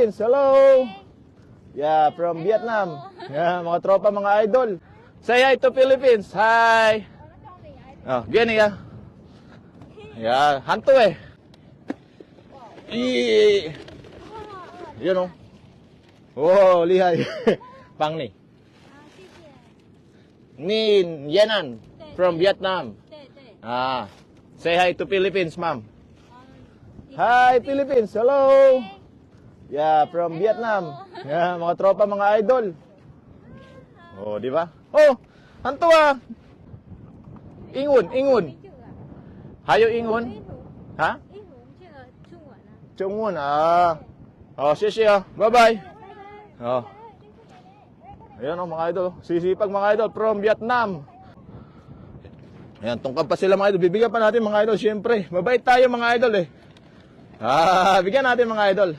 Hello! Yeah, from Vietnam. Yeah, mga tropa, mga idol. Say hi to Philippines. Hi! Oh, gini ya. Yeah, hantu eh. You know. Oh, lihai. Pang ni. Nin Yenan from Vietnam. Say hi to Philippines, ma'am. Hi, Philippines. Hello. Yeah, from Vietnam. Yeah, mga tropa, mga idol. Oh, di ba? Oh, hantu ah. Ingun. Hayo ingun? Ha? Chungwon ah. Oh, siya. Bye-bye. Oh. Ayan oh, mga idol. Sisipag mga idol from Vietnam. Ayan, tungkad pa sila mga idol. Bibigyan pa natin mga idol, syempre. Mabait tayo mga idol eh. Bigyan natin mga idol.